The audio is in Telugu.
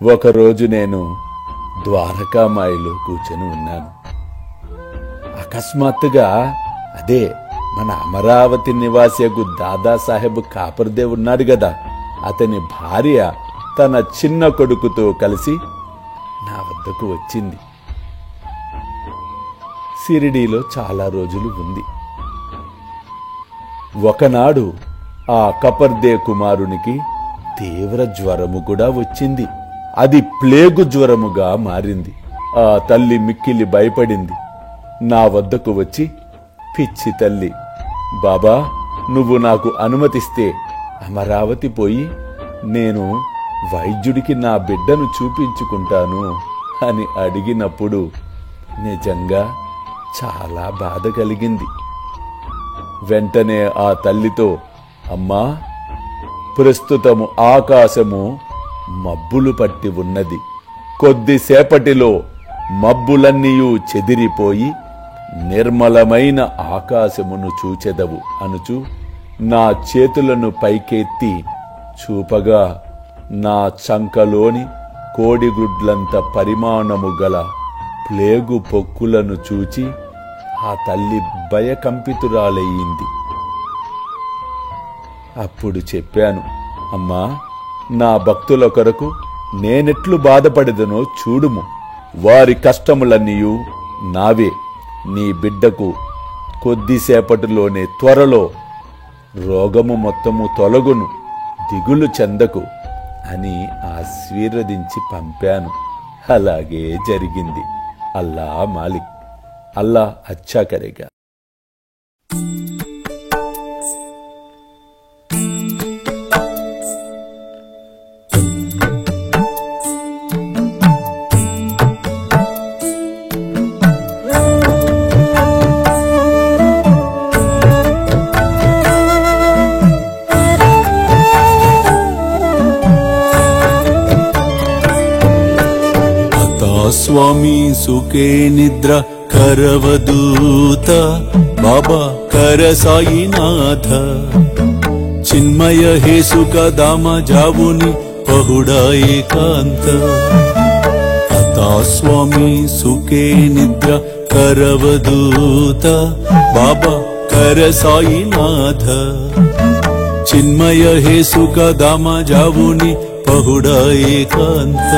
ఒకరోజు నేను ద్వారకామాయిలో కూర్చొని ఉన్నాను. అకస్మాత్తుగా అదే మన అమరావతి నివాసియకు దాదాసాహెబ్ కాపర్దేవ్ ఉన్నాడు గదా, అతని భార్య తన చిన్న కొడుకుతో కలిసి నా వద్దకు వచ్చింది. షిరిడీలో చాలా రోజులు ఉంది. ఒకనాడు ఆ కపర్దేవ్ కుమారునికి తీవ్ర జ్వరము కూడా వచ్చింది. అది ప్లేగు జ్వరముగా మారింది. ఆ తల్లి మిక్కిలి భయపడింది. నా వద్దకు వచ్చి, పిచ్చి తల్లి, బాబా, నువ్వు నాకు అనుమతిస్తే అమరావతి పోయి నేను వైద్యుడికి నా బిడ్డను చూపించుకుంటాను అని అడిగినప్పుడు నిజంగా చాలా బాధ కలిగింది. వెంటనే ఆ తల్లితో, అమ్మా, ప్రస్తుతము ఆకాశము మబ్బులు పట్టి ఉన్నది. కొద్దిసేపటిలో మబ్బులన్నీయూ చెదిరిపోయి నిర్మలమైన ఆకాశమును చూచెదవు అనుచు నా చేతులను పైకెత్తి చూపగా నా చంకలోని కోడిగుడ్లంత పరిమాణము గల ప్లేగు పొక్కులను చూచి ఆ తల్లి భయకంపితురాలయ్యింది. అప్పుడు చెప్పాను, అమ్మా, నా భక్తుల కొరకు నేనెట్లు బాధపడదనో చూడుము. వారి కష్టములన్నీయూ నావే. నీ బిడ్డకు కొద్దిసేపటిలోనే త్వరలో రోగము మొత్తము తొలగును, దిగులు చెందకు అని ఆశీర్వదించి పంపాను. అలాగే జరిగింది. అల్లా మాలిక్. అల్లా అచ్చా కరేగా. స్వామి సుఖే నిద్ర కరవదూత బాబా కర సాయినాథ చిన్మయ హే సుఖ దామ జావుని పహుడా ఏకాంత అతా స్వామి సుఖే నిద్ర కరవదూత బాబా కర సాయినాథ చిన్మయ హే సుఖ దామ జావుని పహుడా ఏకాంత